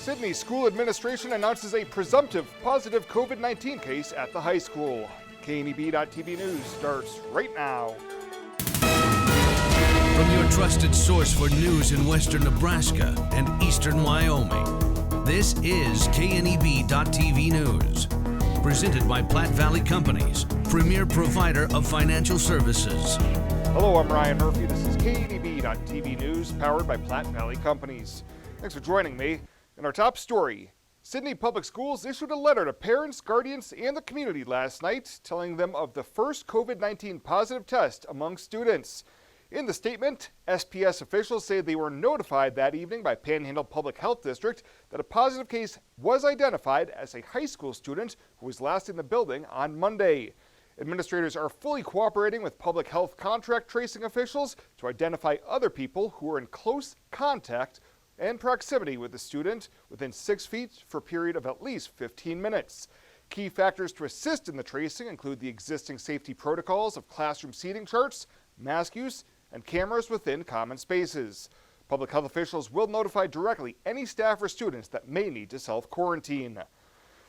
Sidney School Administration announces a presumptive positive COVID-19 case at the high school. KNEB.TV News starts right now. From your trusted source for news in western Nebraska and eastern Wyoming, this is KNEB.TV News. Presented by Platte Valley Companies, premier provider of financial services. Hello, I'm Ryan Murphy. This is KNEB.TV News, powered by Platte Valley Companies. Thanks for joining me. In our top story, Sidney Public Schools issued a letter to parents, guardians, and the community last night, telling them of the first COVID-19 positive test among students. In the statement, SPS officials say they were notified that evening by Panhandle Public Health District that a positive case was identified as a high school student who was last in the building on Monday. Administrators are fully cooperating with public health contract tracing officials to identify other people who are in close contact and proximity with the student within 6 feet for a period of at least 15 minutes. Key factors to assist in the tracing include the existing safety protocols of classroom seating charts, mask use, and cameras within common spaces. Public health officials will notify directly any staff or students that may need to self-quarantine.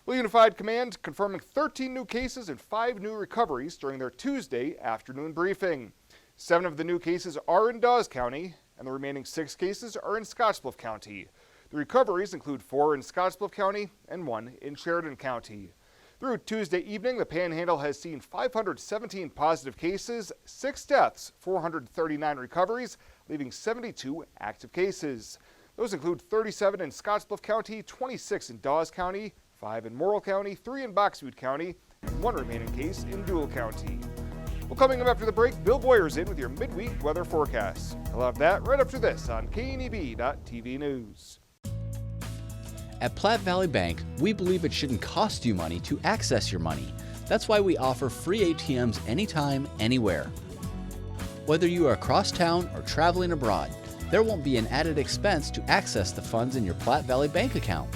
Well, Unified Command confirming 13 new cases and 5 new recoveries during their Tuesday afternoon briefing. 7 of the new cases are in Dawes County, and the remaining 6 cases are in Scottsbluff County. The recoveries include 4 in Scottsbluff County and 1 in Sheridan County. Through Tuesday evening, the Panhandle has seen 517 positive cases, 6 deaths, 439 recoveries, leaving 72 active cases. Those include 37 in Scottsbluff County, 26 in Dawes County, 5 in Morrill County, 3 in Boxwood County, and 1 remaining case in Dual County. Well, coming up after the break, Bill Boyer's in with your midweek weather forecast. I'll have that right after this on KNEB.TV News. At Platte Valley Bank, we believe it shouldn't cost you money to access your money. That's why we offer free ATMs anytime, anywhere. Whether you are across town or traveling abroad, there won't be an added expense to access the funds in your Platte Valley Bank account.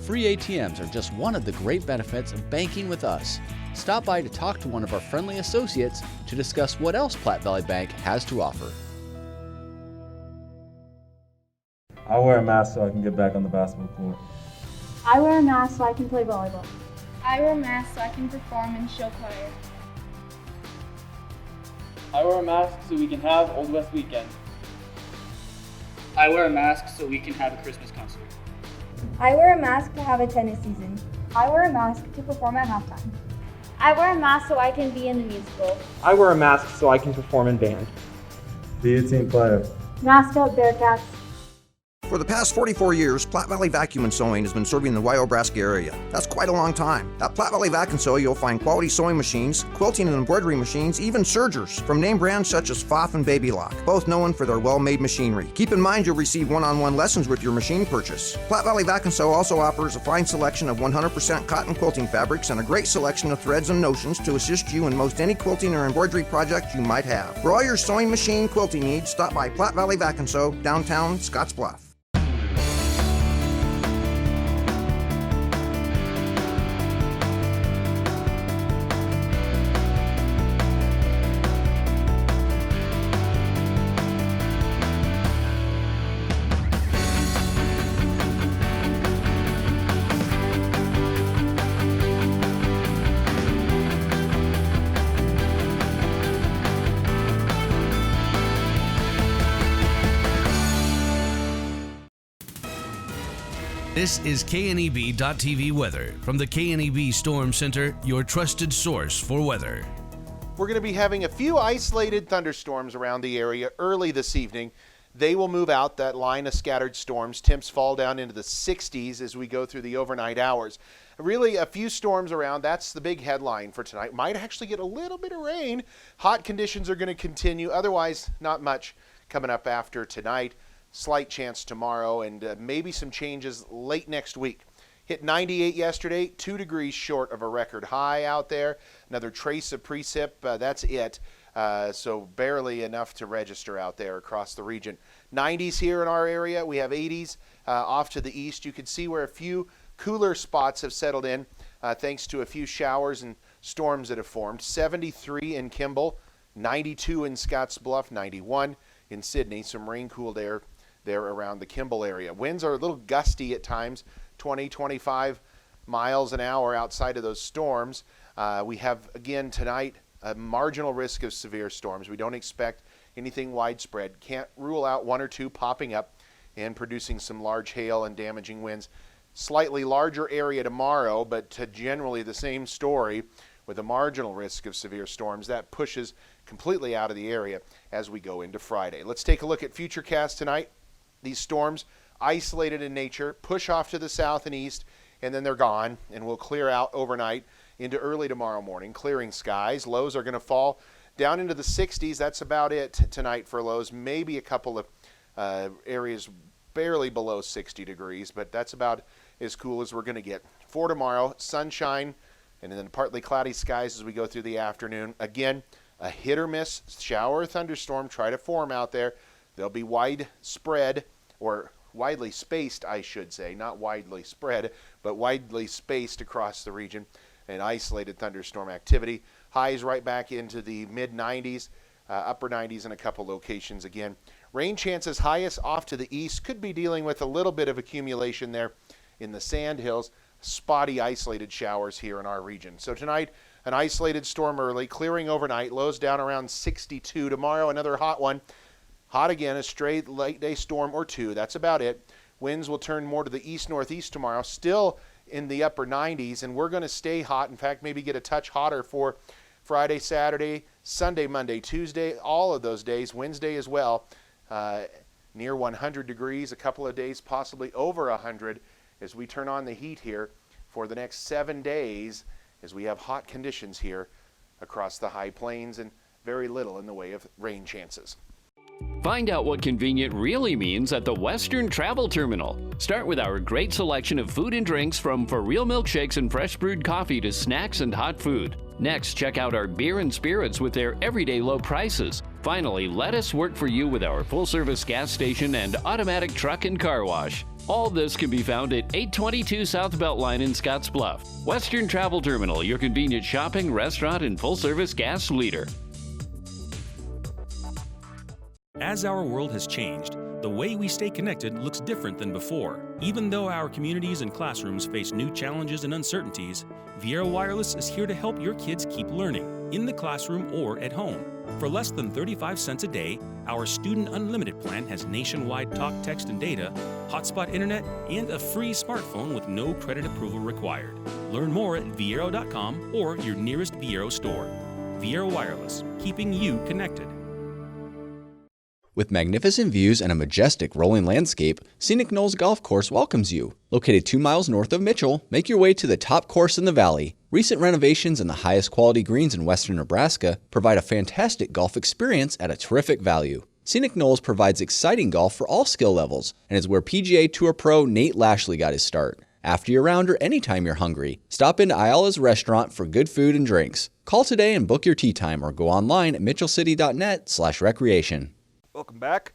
Free ATMs are just one of the great benefits of banking with us. Stop by to talk to one of our friendly associates to discuss what else Platte Valley Bank has to offer. I wear a mask so I can get back on the basketball court. I wear a mask so I can play volleyball. I wear a mask so I can perform and show choir. I wear a mask so we can have Old West Weekend. I wear a mask so we can have a Christmas concert. I wear a mask to have a tennis season. I wear a mask to perform at halftime. I wear a mask so I can be in the musical. I wear a mask so I can perform in band. Be a team player. Mask up, Bearcats. For the past 44 years, Platte Valley Vacuum and Sewing has been serving the Wyoming area. That's quite a long time. At Platte Valley Vac and Sew, you'll find quality sewing machines, quilting and embroidery machines, even sergers from name brands such as Pfaff and Baby Lock, both known for their well-made machinery. Keep in mind you'll receive one-on-one lessons with your machine purchase. Platte Valley Vac and Sew also offers a fine selection of 100% cotton quilting fabrics and a great selection of threads and notions to assist you in most any quilting or embroidery project you might have. For all your sewing machine quilting needs, stop by Platte Valley Vac and Sew, downtown Scottsbluff. This is KNEB.TV weather from the KNEB Storm Center, your trusted source for weather. We're going to be having a few isolated thunderstorms around the area early this evening. They will move out, that line of scattered storms. Temps fall down into the 60s as we go through the overnight hours. Really, a few storms around. That's the big headline for tonight. Might actually get a little bit of rain. Hot conditions are going to continue. Otherwise, not much coming up after tonight. Slight chance tomorrow, and maybe some changes late next week. Hit 98 yesterday, 2 degrees short of a record high out there. Another trace of precip, that's it. So barely enough to register out there across the region. 90s here in our area. We have 80s off to the east. You can see where a few cooler spots have settled in thanks to a few showers and storms that have formed. 73 in Kimball, 92 in Scottsbluff, 91 in Sidney. Some rain-cooled air there around the Kimball area. Winds are a little gusty at times, 20, 25 miles an hour outside of those storms. We have, again, tonight, a marginal risk of severe storms. We don't expect anything widespread. Can't rule out one or two popping up and producing some large hail and damaging winds. Slightly larger area tomorrow, but generally the same story with a marginal risk of severe storms. That pushes completely out of the area as we go into Friday. Let's take a look at Futurecast tonight. These storms, isolated in nature, push off to the south and east, and then they're gone, and will clear out overnight into early tomorrow morning, clearing skies. Lows are going to fall down into the 60s. That's about it tonight for lows. Maybe a couple of areas barely below 60 degrees, but that's about as cool as we're going to get. For tomorrow, sunshine, and then partly cloudy skies as we go through the afternoon. Again, a hit or miss shower or thunderstorm try to form out there. They'll be widespread, or widely spaced, I should say, not widely spread, but widely spaced across the region, and isolated thunderstorm activity. Highs right back into the mid-90s, upper 90s in a couple locations again. Rain chances highest off to the east. Could be dealing with a little bit of accumulation there in the sand hills. Spotty isolated showers here in our region. So tonight, an isolated storm early, clearing overnight. Lows down around 62. Tomorrow, another hot one. Hot again, a stray late day storm or two. That's about it. Winds will turn more to the east-northeast tomorrow, still in the upper 90s, and we're going to stay hot. In fact, maybe get a touch hotter for Friday, Saturday, Sunday, Monday, Tuesday, all of those days, Wednesday as well, near 100 degrees, a couple of days possibly over 100 as we turn on the heat here for the next 7 days as we have hot conditions here across the high plains and very little in the way of rain chances. Find out what convenient really means at the Western Travel Terminal. Start with our great selection of food and drinks, from for real milkshakes and fresh brewed coffee to snacks and hot food. Next, check out our beer and spirits with their everyday low prices. Finally, let us work for you with our full-service gas station and automatic truck and car wash. All this can be found at 822 South Beltline in Scottsbluff. Western Travel Terminal, your convenient shopping, restaurant, and full-service gas leader. As our world has changed, the way we stay connected looks different than before. Even though our communities and classrooms face new challenges and uncertainties, Viera Wireless is here to help your kids keep learning, in the classroom or at home. For less than 35 cents a day, our Student Unlimited plan has nationwide talk, text, and data, hotspot internet, and a free smartphone with no credit approval required. Learn more at viero.com or your nearest Viero store. Viera Wireless, keeping you connected. With magnificent views and a majestic rolling landscape, Scenic Knolls Golf Course welcomes you. Located 2 miles north of Mitchell, make your way to the top course in the valley. Recent renovations and the highest quality greens in western Nebraska provide a fantastic golf experience at a terrific value. Scenic Knolls provides exciting golf for all skill levels and is where PGA Tour pro Nate Lashley got his start. After your round or anytime you're hungry, stop into Ayala's restaurant for good food and drinks. Call today and book your tee time, or go online at mitchellcity.net/recreation. Welcome back.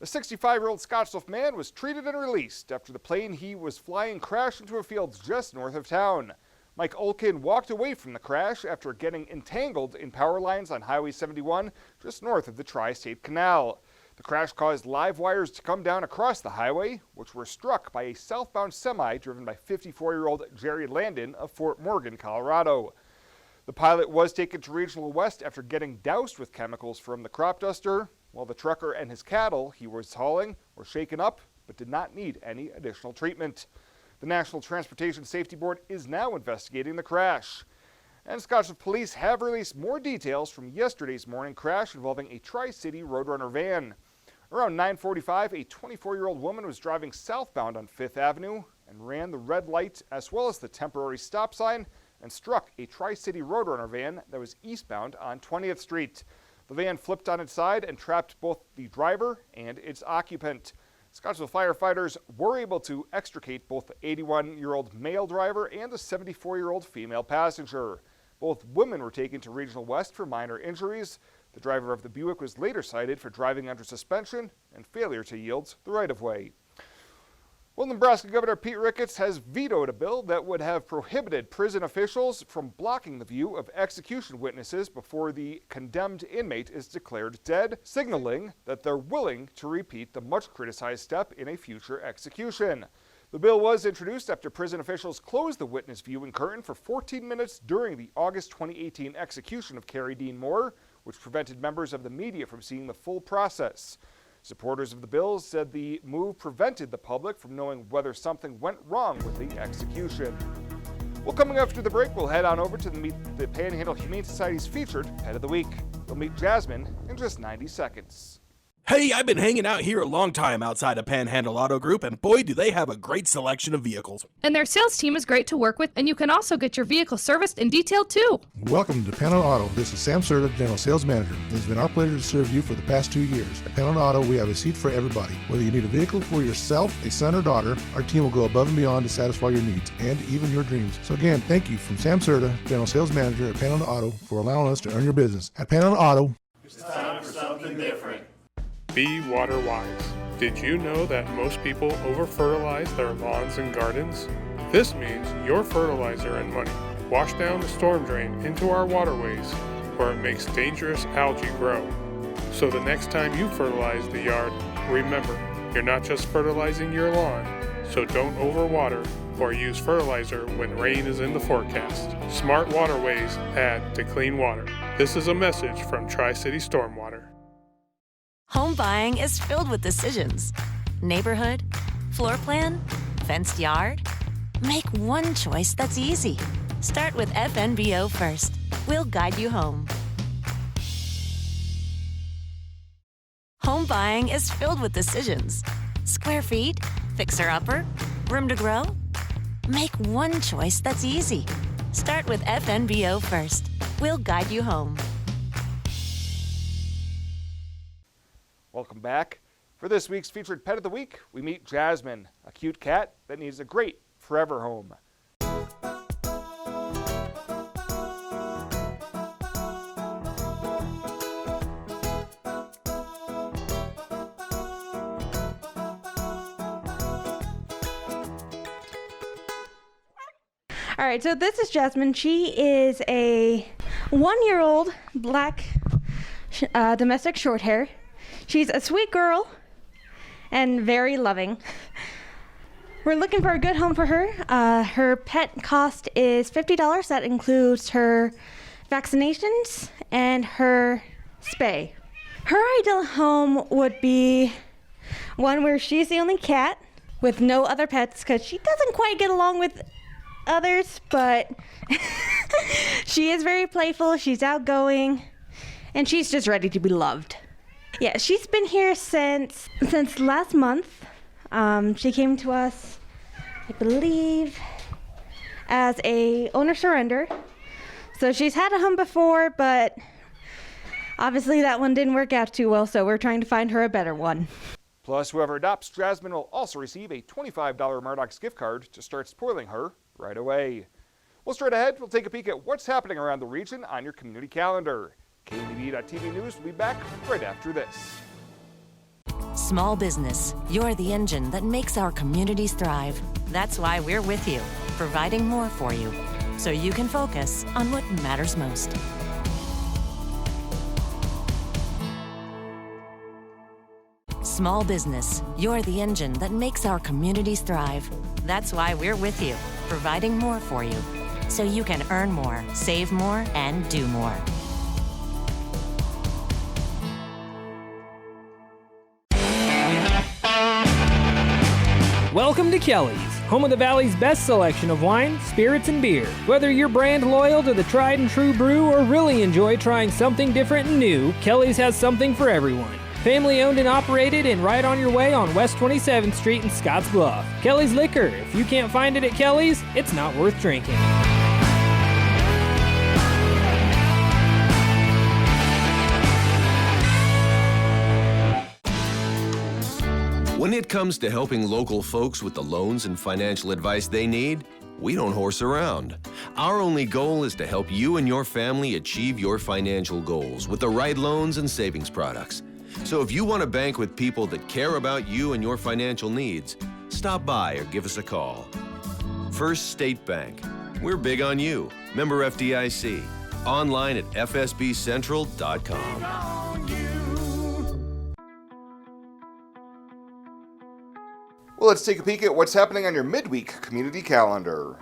A 65-year-old Scottsbluff man was treated and released after the plane he was flying crashed into a field just north of town. Mike Olkin walked away from the crash after getting entangled in power lines on Highway 71 just north of the Tri-State Canal. The crash caused live wires to come down across the highway, which were struck by a southbound semi driven by 54-year-old Jerry Landon of Fort Morgan, Colorado. The pilot was taken to Regional West after getting doused with chemicals from the crop duster, while the trucker and his cattle he was hauling were shaken up but did not need any additional treatment. The National Transportation Safety Board is now investigating the crash. And Scottsbluff police have released more details from yesterday's morning crash involving a Tri-City Roadrunner van. Around 9:45, a 24-year-old woman was driving southbound on 5th Avenue and ran the red light as well as the temporary stop sign and struck a Tri-City Roadrunner van that was eastbound on 20th Street. The van flipped on its side and trapped both the driver and its occupant. Scottsbluff firefighters were able to extricate both the 81-year-old male driver and the 74-year-old female passenger. Both women were taken to Regional West for minor injuries. The driver of the Buick was later cited for driving under suspension and failure to yield the right-of-way. Well, Nebraska Governor Pete Ricketts has vetoed a bill that would have prohibited prison officials from blocking the view of execution witnesses before the condemned inmate is declared dead, signaling that they're willing to repeat the much criticized step in a future execution. The bill was introduced after prison officials closed the witness viewing curtain for 14 minutes during the August 2018 execution of Carrie Dean Moore, which prevented members of the media from seeing the full process. Supporters of the bill said the move prevented the public from knowing whether something went wrong with the execution. Well, coming after the break, we'll head on over to meet the Panhandle Humane Society's featured Pet of the Week. We'll meet Jasmine in just 90 seconds. Hey, I've been hanging out here a long time outside of Panhandle Auto Group, and boy, do they have a great selection of vehicles. And their sales team is great to work with, and you can also get your vehicle serviced and detailed too. Welcome to Panhandle Auto. This is Sam Serta, General Sales Manager. It's been our pleasure to serve you for the past 2 years. At Panhandle Auto, we have a seat for everybody. Whether you need a vehicle for yourself, a son, or daughter, our team will go above and beyond to satisfy your needs and even your dreams. So again, thank you from Sam Serta, General Sales Manager at Panhandle Auto, for allowing us to earn your business. At Panhandle Auto, it's time for something different. Be water wise. Did you know that most people over-fertilize their lawns and gardens? This means your fertilizer and money wash down the storm drain into our waterways, where it makes dangerous algae grow. So the next time you fertilize the yard, remember, you're not just fertilizing your lawn, so don't overwater or use fertilizer when rain is in the forecast. Smart waterways add to clean water. This is a message from Tri-City Stormwater. Home buying is filled with decisions. Neighborhood, floor plan, fenced yard. Make one choice that's easy. Start with FNBO first. We'll guide you home. Home buying is filled with decisions. Square feet, fixer-upper, room to grow. Make one choice that's easy. Start with FNBO first. We'll guide you home. Welcome back. For this week's featured Pet of the Week, we meet Jasmine, a cute cat that needs a great forever home. All right, so this is Jasmine. She is a 1-year-old black domestic short hair. She's a sweet girl and very loving. We're looking for a good home for her. Her pet cost is $50. That includes her vaccinations and her spay. Her ideal home would be one where she's the only cat with no other pets, because she doesn't quite get along with others, but she is very playful, she's outgoing, and she's just ready to be loved. Yeah, she's been here since last month. She came to us, I believe, as a owner surrender. So she's had a home before, but obviously that one didn't work out too well, so we're trying to find her a better one. Plus, whoever adopts Jasmine will also receive a $25 Mardock's gift card to start spoiling her right away. Well, straight ahead, we'll take a peek at what's happening around the region on your community calendar. KNEB.TV News will be back right after this. Small business, you're the engine that makes our communities thrive. That's why we're with you, providing more for you, so you can focus on what matters most. Small business, you're the engine that makes our communities thrive. That's why we're with you, providing more for you, so you can earn more, save more, and do more. Welcome to Kelly's, home of the Valley's best selection of wine, spirits, and beer. Whether you're brand loyal to the tried and true brew or really enjoy trying something different and new, Kelly's has something for everyone. Family owned and operated and right on your way on West 27th Street in Scottsbluff. Kelly's Liquor. If you can't find it at Kelly's, it's not worth drinking. When it comes to helping local folks with the loans and financial advice they need, we don't horse around. Our only goal is to help you and your family achieve your financial goals with the right loans and savings products. So if you want to bank with people that care about you and your financial needs, stop by or give us a call. First State Bank. We're big on you. Member FDIC. Online at fsbcentral.com. Well, let's take a peek at what's happening on your midweek community calendar.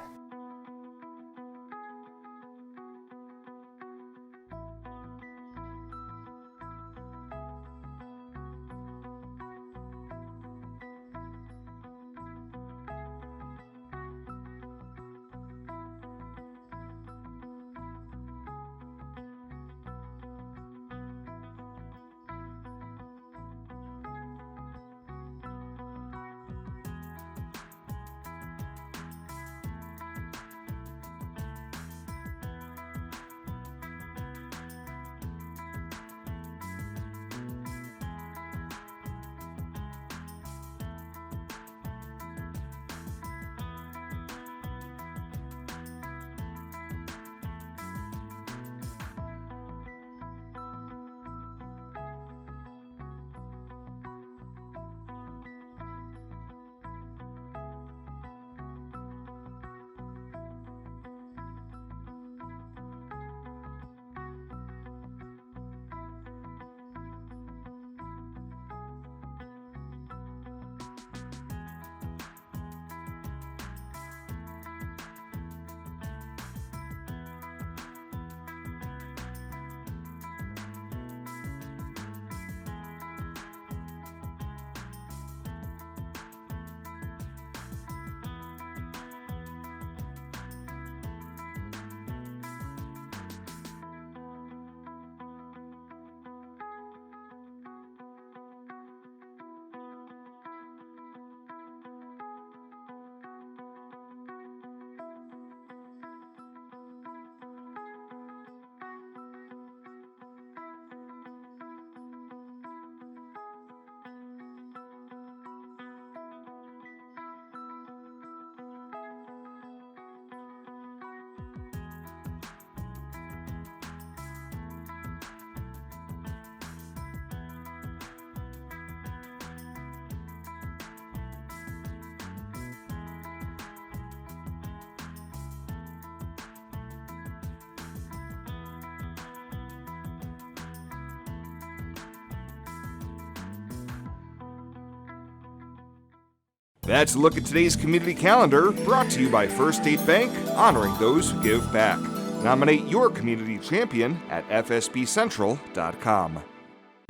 That's a look at today's community calendar, brought to you by First State Bank, honoring those who give back. Nominate your community champion at fsbcentral.com.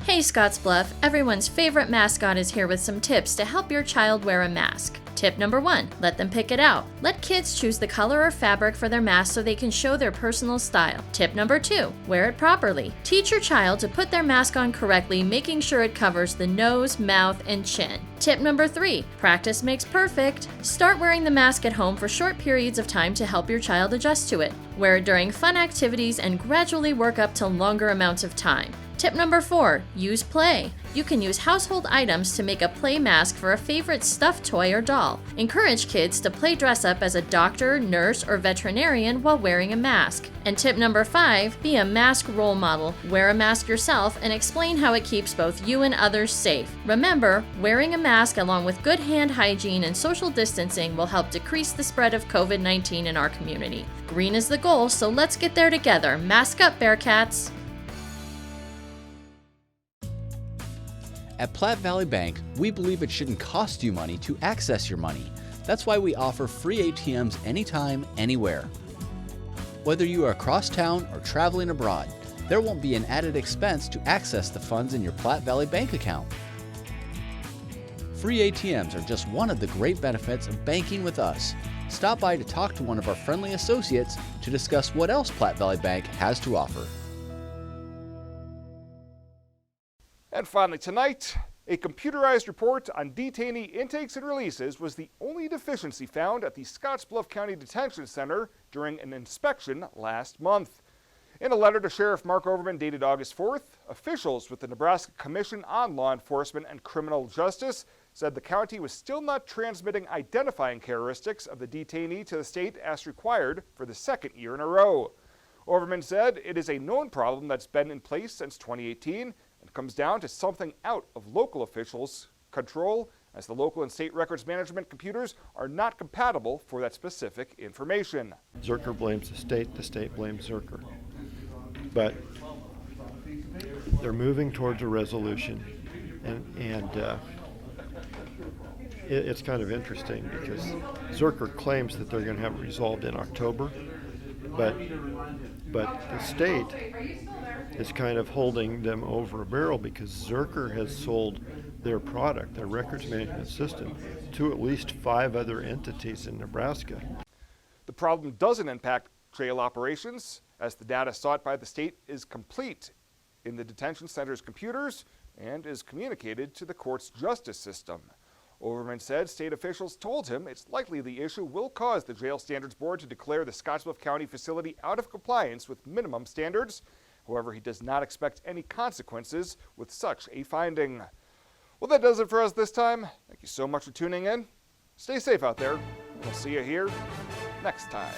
Hey Scottsbluff, everyone's favorite mascot is here with some tips to help your child wear a mask. Tip number 1, let them pick it out. Let kids choose the color or fabric for their mask so they can show their personal style. Tip number 2, wear it properly. Teach your child to put their mask on correctly, making sure it covers the nose, mouth, and chin. Tip number 3, practice makes perfect. Start wearing the mask at home for short periods of time to help your child adjust to it. Wear it during fun activities and gradually work up to longer amounts of time. Tip number 4, use play. You can use household items to make a play mask for a favorite stuffed toy or doll. Encourage kids to play dress up as a doctor, nurse, or veterinarian while wearing a mask. And tip number 5, be a mask role model. Wear a mask yourself and explain how it keeps both you and others safe. Remember, wearing a mask along with good hand hygiene and social distancing will help decrease the spread of COVID-19 in our community. Green is the goal, so let's get there together. Mask up, Bearcats! At Platte Valley Bank, we believe it shouldn't cost you money to access your money. That's why we offer free ATMs anytime, anywhere. Whether you are across town or traveling abroad, there won't be an added expense to access the funds in your Platte Valley Bank account. Free ATMs are just one of the great benefits of banking with us. Stop by to talk to one of our friendly associates to discuss what else Platte Valley Bank has to offer. And finally tonight, a computerized report on detainee intakes and releases was the only deficiency found at the Scottsbluff County Detention Center during an inspection last month. In a letter to Sheriff Mark Overman dated August 4th, officials with the Nebraska Commission on Law Enforcement and Criminal Justice said the county was still not transmitting identifying characteristics of the detainee to the state as required for the second year in a row. Overman said it is a known problem that's been in place since 2018 and comes down to something out of local officials' control as the local and state records management computers are not compatible for that specific information. Zerker blames the state blames Zerker. But they're moving towards a resolution, and it's kind of interesting because Zerker claims that they're going to have it resolved in October, but the state is kind of holding them over a barrel because Zerker has sold their product, their records management system, to at least 5 other entities in Nebraska. The problem doesn't impact trail operations, as the data sought by the state is complete in the detention center's computers and is communicated to the court's justice system. Overman said state officials told him it's likely the issue will cause the Jail Standards Board to declare the Scottsbluff County facility out of compliance with minimum standards. However, he does not expect any consequences with such a finding. Well, that does it for us this time. Thank you so much for tuning in. Stay safe out there. We'll see you here next time.